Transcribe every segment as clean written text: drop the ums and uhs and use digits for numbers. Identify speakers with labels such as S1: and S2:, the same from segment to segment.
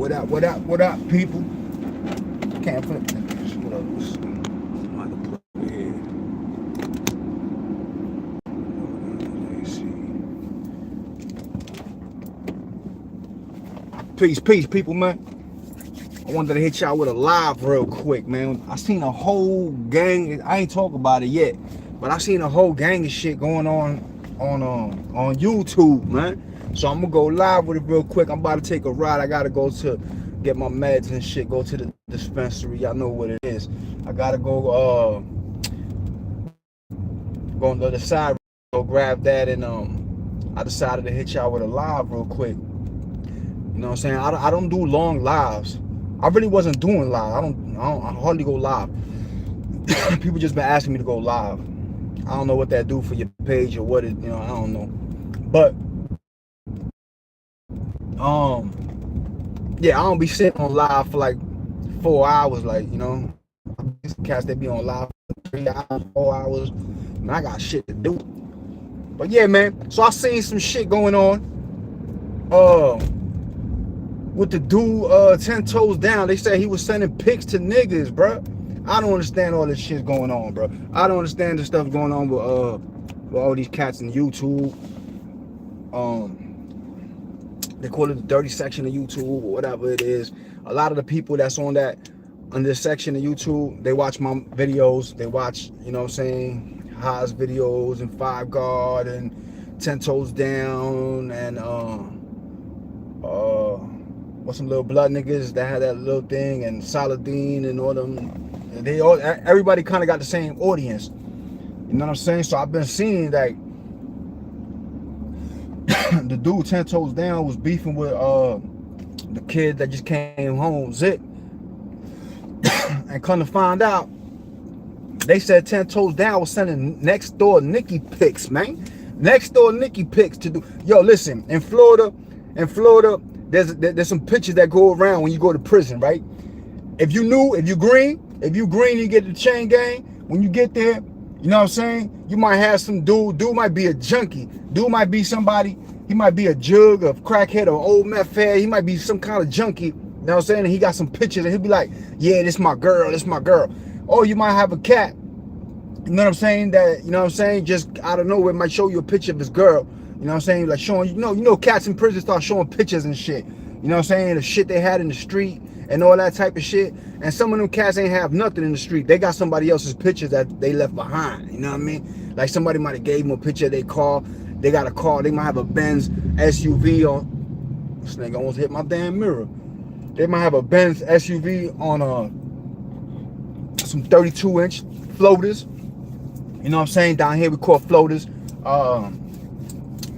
S1: What up, people? Can't flip this. What up? I'm about to put it here. Let's see. Peace, people, man. I wanted to hit y'all with a live real quick, man. I seen a whole gang. I ain't talk about it yet, but I seen a whole gang of shit going on YouTube, man. So I'm gonna go live with it real quick. I'm about to take a ride. I gotta go to get my meds and shit. Go to the dispensary. Y'all know what it is. I gotta go on the other side. Go grab that, and I decided to hit y'all with a live real quick. You know what I'm saying? I don't do long lives. I really wasn't doing live. I hardly go live. People just been asking me to go live. I don't know what that do for your page or what it, I don't know. But yeah, I don't be sitting on live for like 4 hours, like, these cats that be on live for 3 hours, 4 hours, and I got shit to do. But yeah, man, so I seen some shit going on. With the dude 10 toes down, they said he was sending pics to niggas, bruh. I don't understand all this shit going on, bro. I don't understand the stuff going on with all these cats in YouTube. They call it the dirty section of YouTube or whatever it is. A lot of the people that's on this section of YouTube, they watch my videos. They watch, Haas videos and Five Guard and 10 Toes Down and what's some little blood niggas that had that little thing, and Saladin and all them. Everybody kind of got the same audience. You know what I'm saying? So I've been seeing like the dude 10 Toes Down was beefing with the kid that just came home, Zip. And come to find out, they said 10 Toes Down was sending next door Nikki pics, man. Next door Nikki pics to do. Yo, listen, in Florida, there's some pictures that go around when you go to prison, right? If you green, you get the chain gang. When you get there, you know what I'm saying? You might have some dude might be a junkie. Dude might be somebody, he might be a jug of crackhead or old meth head. He might be some kind of junkie. You know what I'm saying? And he got some pictures and he'll be like, yeah, this my girl. Or you might have a cat, you know what I'm saying, that, just out of nowhere might show you a picture of his girl. You know what I'm saying? Like showing, cats in prison start showing pictures and shit. You know what I'm saying? The shit they had in the street and all that type of shit. And some of them cats ain't have nothing in the street. They got somebody else's pictures that they left behind. You know what I mean? Like somebody might have gave them a picture of their car. They got a car. They might have a Benz SUV on. This nigga almost hit my damn mirror. They might have a Benz SUV on some 32-inch floaters. You know what I'm saying? Down here we call floaters.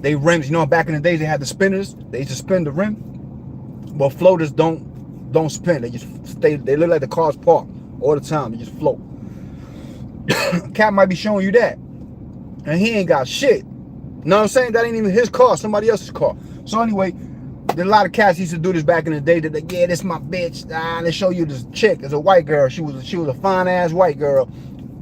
S1: They rims, back in the days they had the spinners. They used to spin the rim. But floaters don't spin. They just stay. They look like the car's parked all the time. They just float. Cat might be showing you that, and he ain't got shit. You know what I'm saying? That ain't even his car. Somebody else's car. So anyway, there's a lot of cats used to do this back in the day. That like, yeah, this my bitch. They show you this chick. It's a white girl. She was a fine ass white girl.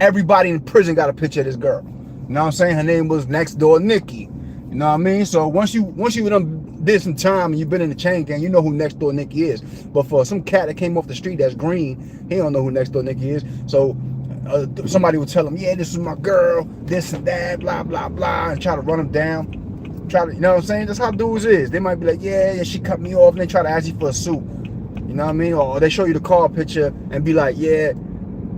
S1: Everybody in prison got a picture of this girl. You know what I'm saying? Her name was Next Door Nikki. You know what I mean? So once you done did some time and you've been in the chain gang, you know who Next Door Nikki is. But for some cat that came off the street that's green, he don't know who Next Door Nikki is. So somebody would tell him, yeah, this is my girl, this and that, blah, blah, blah, and try to run him down. You know what I'm saying? That's how dudes is. They might be like, yeah, she cut me off, and they try to ask you for a suit. You know what I mean? Or they show you the car picture and be like, yeah,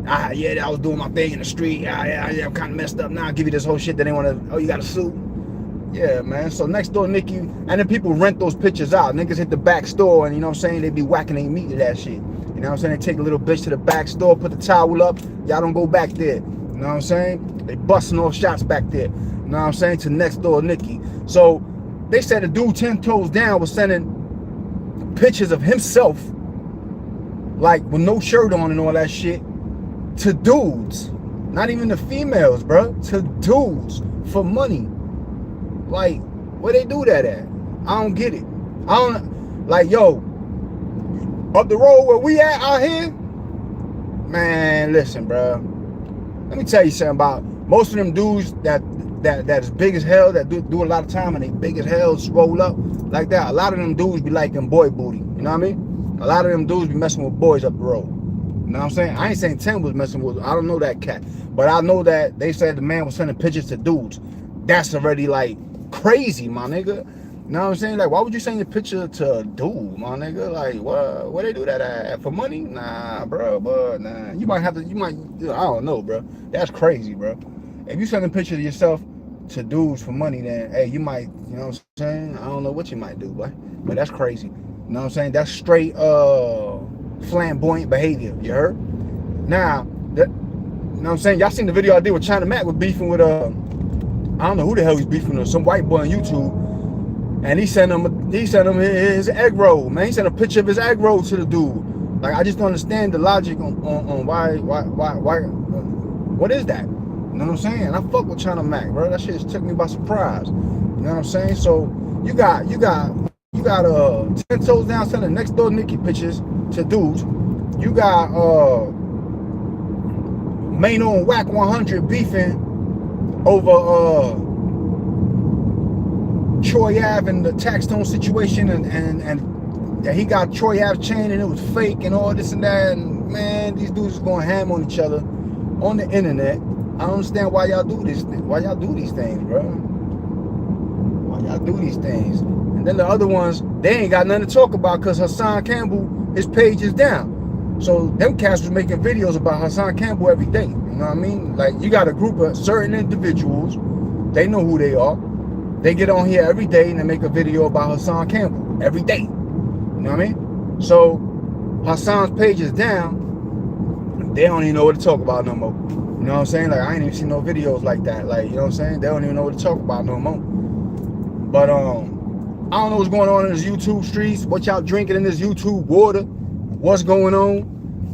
S1: I was doing my thing in the street. I'm kind of messed up now. I'll give you this whole shit. Then they want to, oh, you got a suit? Yeah, man. So Next Door Nikki, and then people rent those pictures out. Niggas hit the back store, and you know what I'm saying, they be whacking their meat to that shit. You know what I'm saying? They take a little bitch to the back store, put the towel up. Y'all don't go back there. You know what I'm saying? They busting off shots back there. You know what I'm saying? To Next Door Nikki. So they said the dude 10 Toes Down was sending pictures of himself, like with no shirt on and all that shit, to dudes. Not even the females, bro. To dudes for money. Like, where they do that at? I don't get it. I don't, like, yo, up the road where we at out here, man, listen, bro. Let me tell you something about most of them dudes that is big as hell, that do a lot of time, and they big as hell, roll up like that. A lot of them dudes be like them boy booty. You know what I mean? A lot of them dudes be messing with boys up the road. You know what I'm saying? I ain't saying 10 was messing with, I don't know that cat. But I know that they said the man was sending pictures to dudes. That's already like crazy, my nigga. You know what I'm saying? Like, why would you send your picture to a dude, my nigga? Like, what? Where they do that at? For money? Nah, bro, but nah. You might, I don't know, bro. That's crazy, bro. If you send a picture of yourself to dudes for money, then, hey, you might, you know what I'm saying? I don't know what you might do, but that's crazy. You know what I'm saying? That's straight, flamboyant behavior, you heard? Now, that, you know what I'm saying? Y'all seen the video I did with China Mac with beefing with, I don't know who the hell he's beefing with, some white boy on YouTube. And he sent him his egg roll, man. He sent a picture of his egg roll to the dude. Like, I just don't understand the logic on why, what is that? You know what I'm saying? I fuck with China Mac, bro. That shit just took me by surprise. You know what I'm saying? So you got 10 toes down sending next door Nikki pictures to dudes. You got Maino and Wack 100 beefing over Troy Ave and the Taxstone situation, and he got Troy Ave chain and it was fake and all this and that, and man, these dudes is going ham on each other on the internet. I don't understand why y'all do this. Why y'all do these things, bro? Why y'all do these things? And then the other ones, they ain't got nothing to talk about because Hassan Campbell, his page is down. So them cats was making videos about Hassan Campbell every day. You know what I mean? Like, you got a group of certain individuals, they know who they are. They get on here every day and they make a video about Hassan Campbell every day. You know what I mean? So Hassan's page is down. They don't even know what to talk about no more. You know what I'm saying? Like, I ain't even seen no videos like that. Like, you know what I'm saying? They don't even know what to talk about no more. But I don't know what's going on in this YouTube streets. What y'all drinking in this YouTube water? What's going on?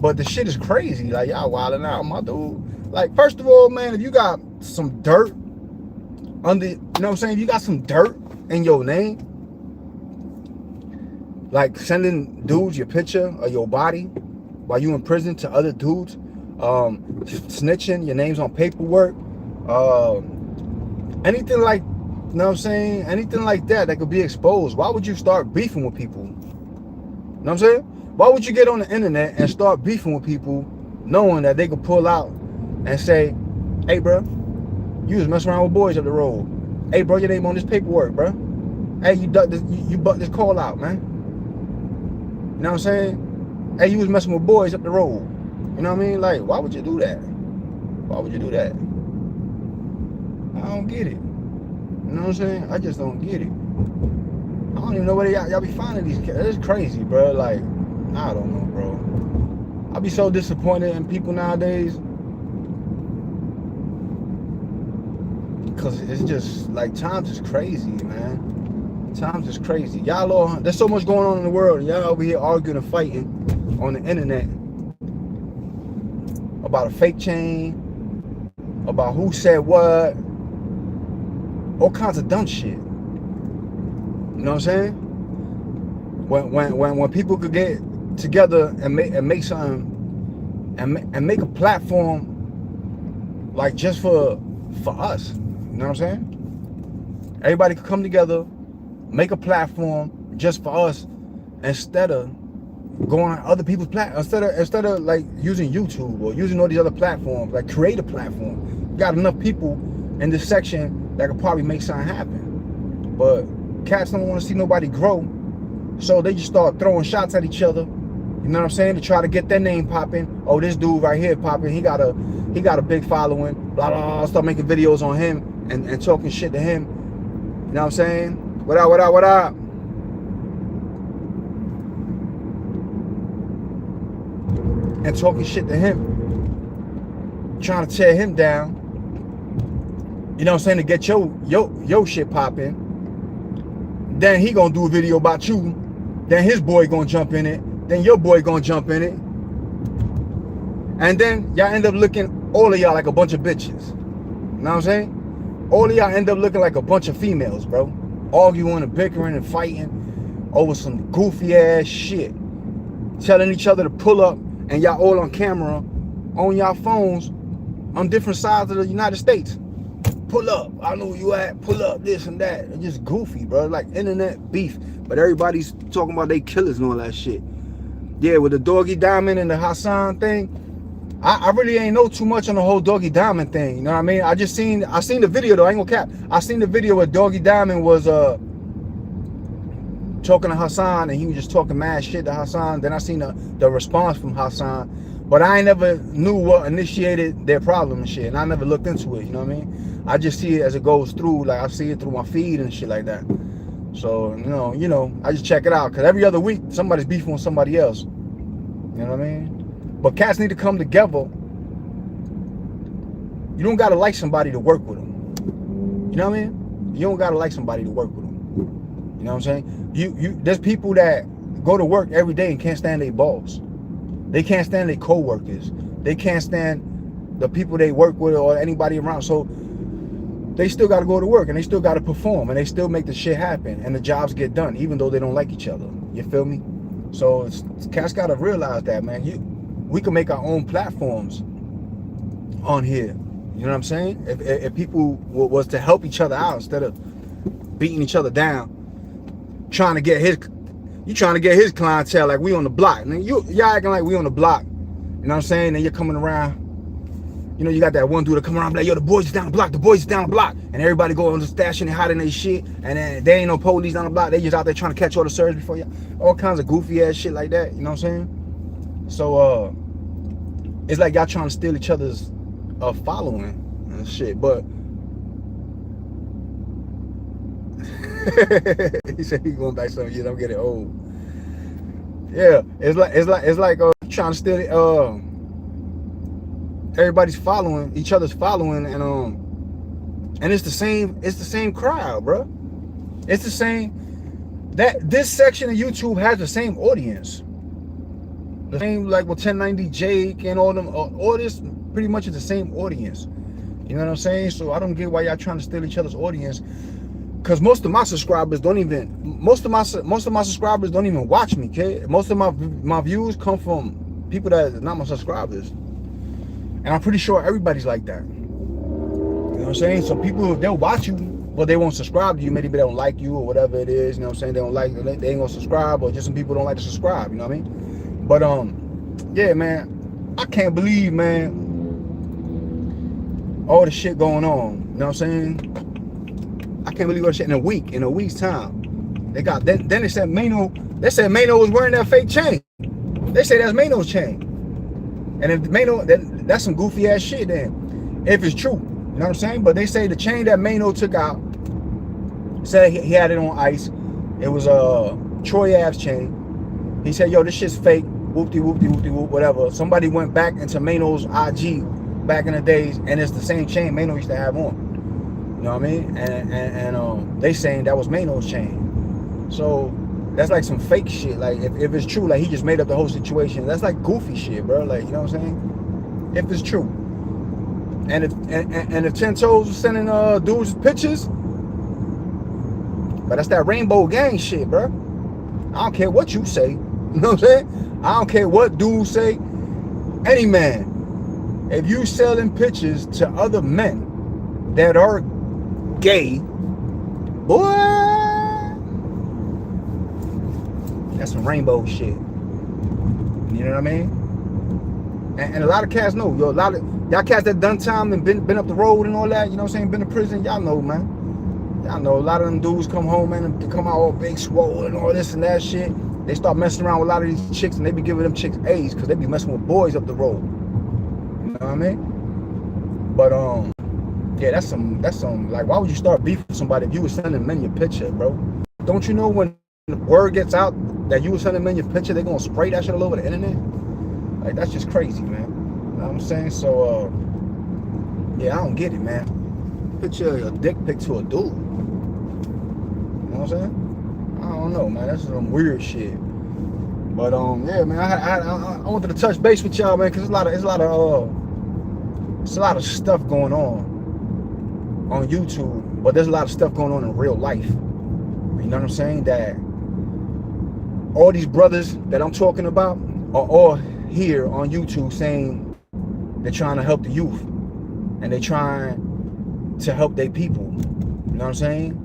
S1: But the shit is crazy. Like, y'all wilding out, my dude. Like, first of all, man, if you got some dirt under, you know what I'm saying? If you got some dirt in your name, like sending dudes your picture of your body while you in prison to other dudes, snitching, your name's on paperwork, anything like, you know what I'm saying? Anything like that could be exposed. Why would you start beefing with people? You know what I'm saying? Why would you get on the internet and start beefing with people knowing that they could pull out and say, hey, bro, you was messing around with boys up the road. Hey, bro, your name on this paperwork, bro. Hey, you butt this call out, man. You know what I'm saying? Hey, you was messing with boys up the road. You know what I mean? Like, why would you do that? Why would you do that? I don't get it. You know what I'm saying? I just don't get it. I don't even know where y'all be finding these kids. It's crazy, bro. Like, I don't know, bro. I be so disappointed in people nowadays. Because it's just, like, times is crazy, man. Times is crazy. Y'all all, there's so much going on in the world. And y'all over here arguing and fighting on the internet about a fake chain, about who said what, all kinds of dumb shit. You know what I'm saying? When people could get together and make something and make a platform like just for us. You know what I'm saying? Everybody could come together, make a platform just for us instead of going on other people's platforms. Instead of like using YouTube or using all these other platforms, like create a platform. You got enough people in this section that could probably make something happen. But cats don't want to see nobody grow, so they just start throwing shots at each other. You know what I'm saying? To try to get their name popping. Oh, this dude right here popping. He got a big following. Blah blah blah. Start making videos on him and talking shit to him. You know what I'm saying? What up? What up? What up? And talking shit to him, trying to tear him down. You know what I'm saying? To get your shit popping. Then he gonna do a video about you. Then his boy gonna jump in it. Then your boy gonna jump in it. And then y'all end up looking, all of y'all, like a bunch of bitches. You know what I'm saying? All of y'all end up looking like a bunch of females, bro. Arguing and bickering and fighting over some goofy ass shit. Telling each other to pull up, and y'all all on camera, on y'all phones, on different sides of the United States. Pull up, I know where you at, pull up, this and that. It's just goofy, bro. Like internet beef. But everybody's talking about they killers and all that shit. Yeah, with the Doggy Diamond and the Hassan thing. I really ain't know too much on the whole Doggy Diamond thing. You know what I mean? I seen the video though. I ain't gonna cap. I seen the video where Doggy Diamond was talking to Hassan, and he was just talking mad shit to Hassan. Then I seen the response from Hassan, but I ain't never knew what initiated their problem and shit, and I never looked into it. You know what I mean? I just see it as it goes through. Like I see it through my feed and shit like that. So you know, I just check it out because every other week somebody's beefing with somebody else. You know what I mean? But cats need to come together. You don't gotta like somebody to work with them. You know what I mean? You don't gotta like somebody to work with them. You know what I'm saying? There's people that go to work every day and can't stand their boss. They can't stand their co-workers. They can't stand the people they work with or anybody around. So they still gotta go to work and they still gotta perform and they still make the shit happen and the jobs get done, even though they don't like each other. You feel me? So cats gotta realize that, man. We can make our own platforms on here. You know what I'm saying? If people was to help each other out instead of beating each other down, trying to get his clientele like we on the block. And y'all acting like we on the block. You know what I'm saying? And you're coming around. You know, you got that one dude that come around like, yo, the boys is down the block, the boys is down the block. And everybody go on the stash and hiding their shit. And then they ain't no police down the block. They just out there trying to catch all the surge before you. All kinds of goofy ass shit like that. You know what I'm saying? So, it's like y'all trying to steal each other's following and shit, but he said he going back some years. I'm getting old. Yeah, it's like trying to steal everybody's following each other's following, and it's the same crowd, bro. It's the same. That this section of YouTube has the same audience. The same, like with 1090 Jake and all them, all this pretty much is the same audience. You know what I'm saying? So I don't get why y'all trying to steal each other's audience. Because most of my subscribers don't even watch me, kid. Most of my views come from people that are not my subscribers. And I'm pretty sure everybody's like that. You know what I'm saying? So people, they'll watch you, but they won't subscribe to you. Maybe they don't like you or whatever it is. You know what I'm saying? They ain't gonna subscribe, or just some people don't like to subscribe. You know what I mean? But yeah, man, I can't believe, man, all the shit going on. You know what I'm saying? I can't believe all the shit in a week's time. They got then they said Maino was wearing that fake chain. They say that's Maino's chain. And if Maino, that's some goofy ass shit then. If it's true. You know what I'm saying? But they say the chain that Maino took out, said he had it on ice. It was Troy Ave's chain. He said, yo, this shit's fake. Whoopty whoopty whoopty whoop, whatever. Somebody went back into Maino's IG back in the days, and it's the same chain Maino used to have on. You know what I mean? And they saying that was Maino's chain. So that's like some fake shit. Like if it's true, like he just made up the whole situation. That's like goofy shit, bro. Like, you know what I'm saying? If it's true. And if 10 Toes was sending dudes pictures, but that's that rainbow gang shit, bro. I don't care what you say. You know what I'm saying? I don't care what dudes say. Any man, if you selling pictures to other men that are gay, boy, that's some rainbow shit. You know what I mean? And a lot of cats know. Yo, a lot of y'all cats that done time and been up the road and all that, you know what I'm saying, been to prison, y'all know, man. Y'all know a lot of them dudes come home, man, and they come out all big swole and all this and that shit. They start messing around with a lot of these chicks, and they be giving them chicks A's because they be messing with boys up the road. You know what I mean? But yeah, that's some like, why would you start beef with somebody if you was sending men your picture, bro? Don't you know when the word gets out that you was sending men your picture, they gonna spray that shit all over the internet? Like, that's just crazy, man. You know what I'm saying? So yeah, I don't get it, man. Picture a dick pic to a dude. You know what I'm saying? I don't know, man. That's some weird shit. But yeah, man. I wanted to touch base with y'all, man, because it's a lot of stuff going on YouTube, but there's a lot of stuff going on in real life. You know what I'm saying? That all these brothers that I'm talking about are all here on YouTube saying they're trying to help the youth and they're trying to help their people. You know what I'm saying?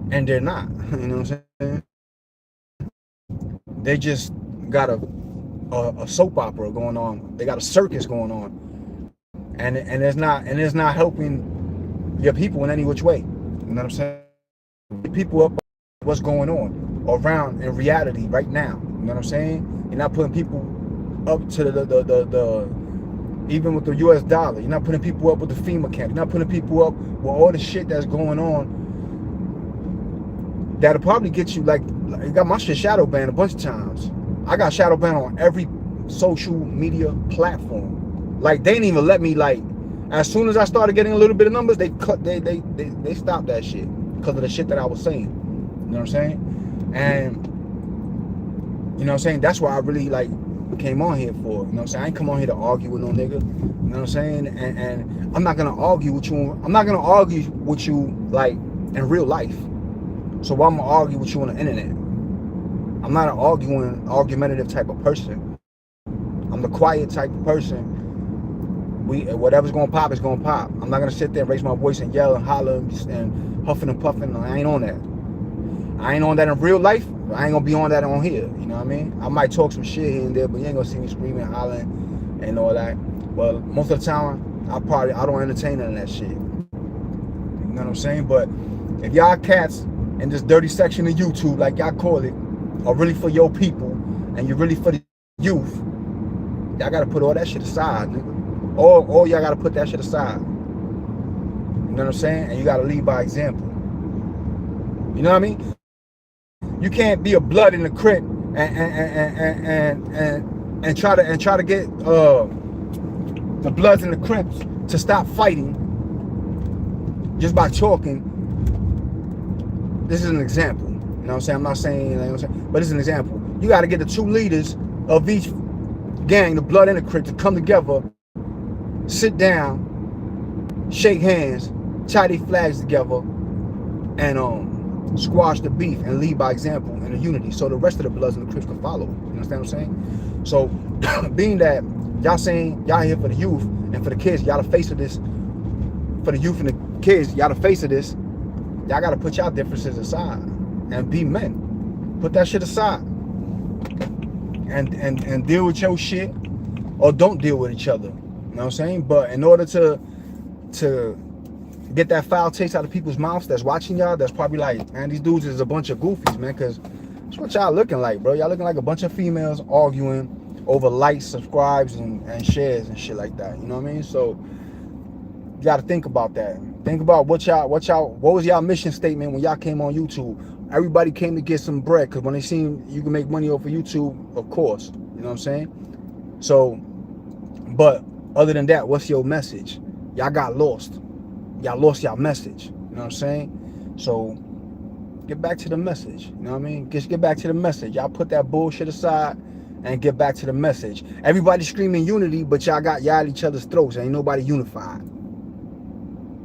S1: And they're not. You know what I'm saying? they just got a soap opera going on. They got a circus going on, and it's not helping your people in any which way. You know what I'm saying? People up what's going on around in reality right now. You know what I'm saying? You're not putting people up to the even with the US dollar. You're not putting people up with the FEMA camp. You're not putting people up with all the shit that's going on that'll probably get you, like you got my shit shadow banned a bunch of times. I got shadow banned on every social media platform. Like they didn't even let me, like, as soon as I started getting a little bit of numbers, they stopped that shit because of the shit that I was saying. You know what I'm saying? And you know what I'm saying? That's why I really like came on here for. You know what I'm saying? I ain't come on here to argue with no nigga. You know what I'm saying? And I'm not gonna argue with you. I'm not gonna argue with you like in real life. So why I'm gonna argue with you on the internet? I'm not an argumentative type of person. I'm the quiet type of person. Whatever's gonna pop is gonna pop. I'm not gonna sit there and raise my voice and yell and holler and huffing and puffing. I ain't on that. I ain't on that in real life. I ain't gonna be on that on here. You know what I mean? I might talk some shit here and there, but you ain't gonna see me screaming, hollering, and all that. Well, most of the time, I don't entertain none of that shit. You know what I'm saying? But if y'all cats in this dirty section of YouTube, like y'all call it, are really for your people and you're really for the youth, y'all gotta put all that shit aside, nigga. All y'all gotta put that shit aside. You know what I'm saying? And you gotta lead by example. You know what I mean? You can't be a blood in the Crip and try to get the Bloods and the Crips to stop fighting just by talking. This is an example. You know what I'm saying? I'm not saying, you know what I'm saying, but it's an example. You got to get the two leaders of each gang, the Blood and the Crip, to come together, sit down, shake hands, tie their flags together, and squash the beef and lead by example and the unity, so the rest of the Bloods and the Crips can follow. You understand what I'm saying? So, being that y'all saying y'all here for the youth and for the kids, y'all the face of this. For the youth and the kids, y'all the face of this. Y'all gotta put y'all differences aside and be men. Put that shit aside and deal with your shit, or don't deal with each other. You know what I'm saying? But in order to get that foul taste out of people's mouths that's watching y'all, that's probably like, man, these dudes is a bunch of goofies, man, because that's what y'all looking like, bro. Y'all looking like a bunch of females arguing over likes, subscribes, and shares and shit like that. You know what I mean? So you gotta think about that. Think about what was y'all mission statement when y'all came on YouTube? Everybody came to get some bread, because when they seen you can make money off of YouTube, of course. You know what I'm saying? So, but other than that, what's your message? Y'all got lost. Y'all lost y'all message. You know what I'm saying? So get back to the message. You know what I mean? Just get back to the message. Y'all put that bullshit aside and get back to the message. Everybody screaming unity, but y'all at each other's throats. Ain't nobody unified.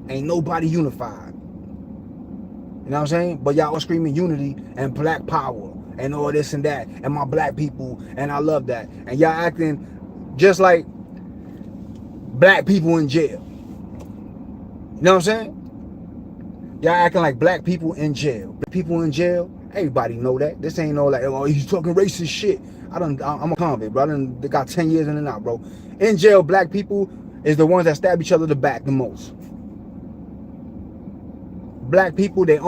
S1: Ain't nobody unified. You know what I'm saying? But y'all are screaming unity and black power and all this and that and my black people, and I love that. And y'all acting just like black people in jail. You know what I'm saying? Y'all acting like black people in jail. Black people in jail, everybody know that. This ain't no like, oh, he's talking racist shit. I'm a convict, bro. They got 10 years in and out, bro. In jail, black people is the ones that stab each other in the back the most. Black people, they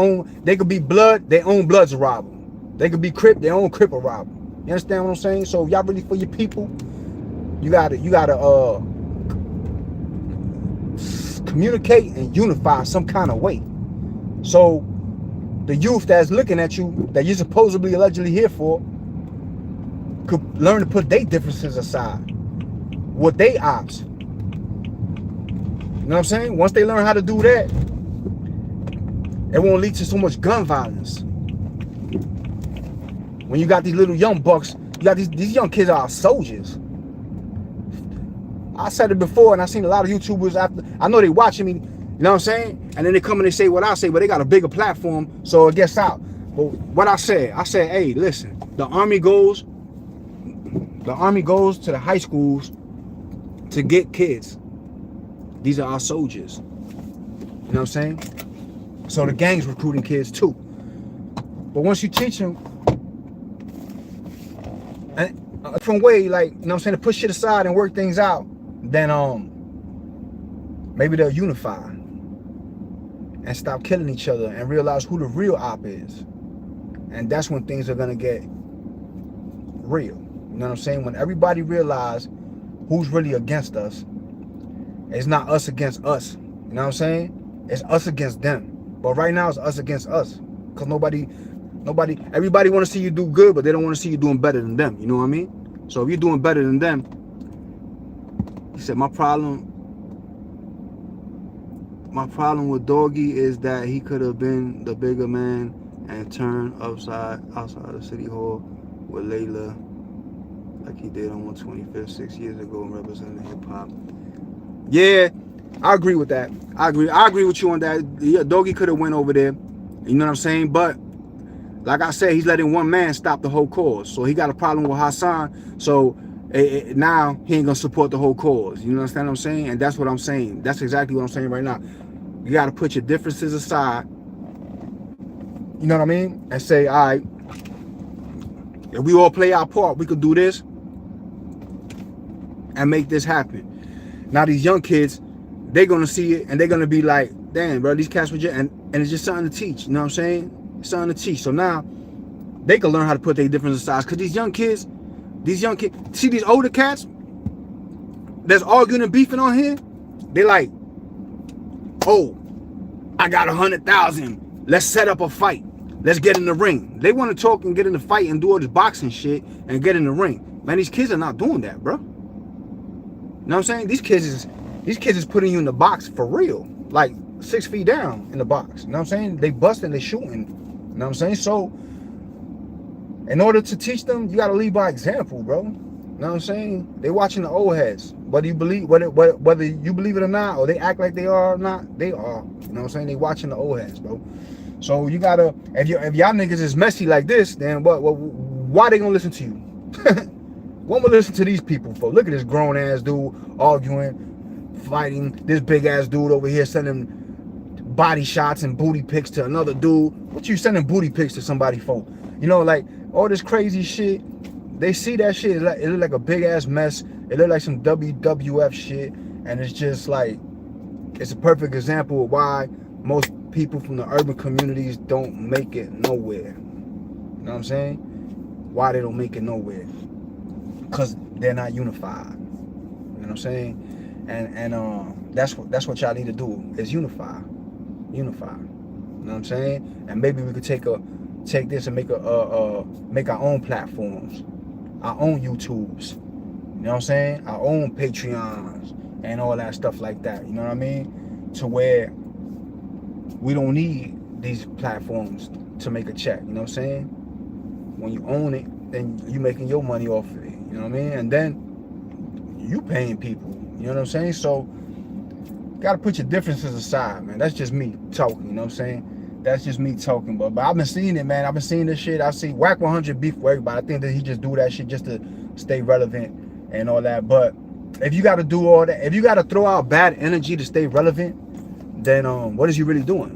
S1: could be blood, their own bloods will rob them. They could be Crip, their own Crip will rob them. You understand what I'm saying? So if y'all really for your people, you gotta communicate and unify some kind of way. So the youth that's looking at you, that you're supposedly allegedly here for, could learn to put their differences aside. What they ops. You know what I'm saying? Once they learn how to do that, it won't lead to so much gun violence. When you got these little young bucks, you got these young kids are soldiers. I said it before, and I seen a lot of YouTubers after. I know they watching me, you know what I'm saying? And then they come and they say what I say, but they got a bigger platform, so it gets out. But what I said, hey, listen, the army goes to the high schools to get kids. These are our soldiers. You know what I'm saying? So the gang's recruiting kids too. But once you teach them a different way, like, you know what I'm saying, to push shit aside and work things out, then maybe they'll unify and stop killing each other and realize who the real op is. And that's when things are gonna get real. You know what I'm saying? When everybody realize who's really against us, it's not us against us. You know what I'm saying? It's us against them. But right now it's us against us. Cause everybody want to see you do good, but they don't want to see you doing better than them. You know what I mean? So if you're doing better than them, he said, my problem with Doggy is that he could have been the bigger man and turned outside the city hall with Layla like he did on 125th 6 years ago and representing hip hop. Yeah, I agree with that. I agree with you on that. Yeah, Doggy could have went over there. You know what I'm saying? But like I said, he's letting one man stop the whole cause. So he got a problem with Hassan. So now he ain't gonna support the whole cause. You understand what I'm saying? And that's what I'm saying. That's exactly what I'm saying right now. You got to put your differences aside. You know what I mean? And say, all right, if we all play our part, we could do this and make this happen. Now these young kids, they're gonna see it and they're gonna be like, damn, bro, these cats were just, and it's just something to teach. You know what I'm saying? It's something to teach. So now they can learn how to put their differences aside. Cause these young kids, see these older cats that's arguing and beefing on here, they like, oh, I got 100,000. Let's set up a fight. Let's get in the ring. They want to talk and get in the fight and do all this boxing shit and get in the ring. Man, these kids are not doing that, bro. You know what I'm saying? These kids is putting you in the box for real. Like 6 feet down in the box. You know what I'm saying? They busting, they shooting. You know what I'm saying? So in order to teach them, you gotta lead by example, bro. You know what I'm saying? They watching the old heads. Whether you believe it or not, or they act like they are or not, they are. You know what I'm saying? They watching the old heads, bro. So you gotta, if y'all niggas is messy like this, then why they gonna listen to you? What would listen to these people for? Look at this grown ass dude arguing, fighting. This big ass dude over here sending body shots and booty pics to another dude. What you sending booty pics to somebody for? You know, like all this crazy shit. They see that shit. It look like a big ass mess. It look like some WWF shit, and it's just like, it's a perfect example of why most people from the urban communities don't make it nowhere. You know what I'm saying? Why they don't make it nowhere? Because they're not unified. You know what I'm saying? And that's what y'all need to do is unify. You know what I'm saying? And maybe we could take this and make our own platforms, our own YouTubes. You know what I'm saying? Our own Patreons and all that stuff like that. You know what I mean? To where we don't need these platforms to make a check. You know what I'm saying? When you own it, then you making your money off of it. You know what I mean? And then you paying people. You know what I'm saying? So gotta put your differences aside, man. That's just me talking. You know what I'm saying? That's just me talking. But I've been seeing it, man. I've been seeing this shit. I see Wack 100 beef with everybody. I think that he just do that shit just to stay relevant and all that. But if you got to do all that, if you got to throw out bad energy to stay relevant, then what is you really doing?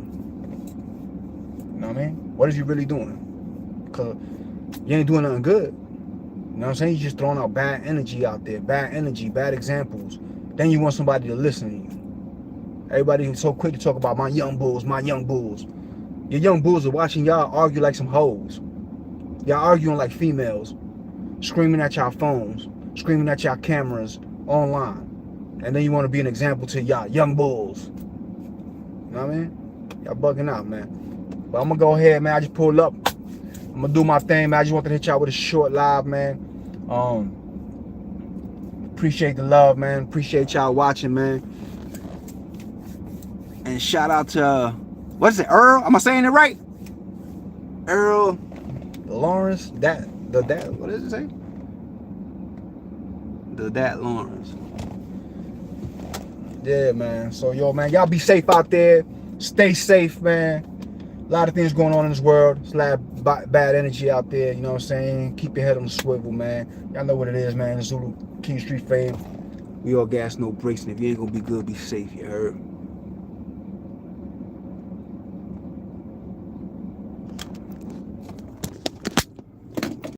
S1: You know what I mean? What is you really doing? Because you ain't doing nothing good. You know what I'm saying? You're just throwing out bad energy out there. Bad energy, bad examples. Then you want somebody to listen to you. Everybody is so quick to talk about my young bulls, my young bulls. Your young bulls are watching y'all argue like some hoes. Y'all arguing like females. Screaming at y'all phones. Screaming at y'all cameras online. And then you want to be an example to y'all young bulls. You know what I mean? Y'all bugging out, man. But I'm going to go ahead, man. I just pulled up. I'm going to do my thing, man. I just wanted to hit y'all with a short live, man. Appreciate the love, man. Appreciate y'all watching, man. And shout out to, what is it, Earl? Am I saying it right? Earl Lawrence, what does it say? The Dat Lawrence. Yeah, man. So, yo, man, y'all be safe out there. Stay safe, man. A lot of things going on in this world. There's a lot of bad energy out there, you know what I'm saying? Keep your head on the swivel, man. Y'all know what it is, man. Zulu King Street fame. We all gas, no brakes, and if you ain't gonna be good, be safe, you heard?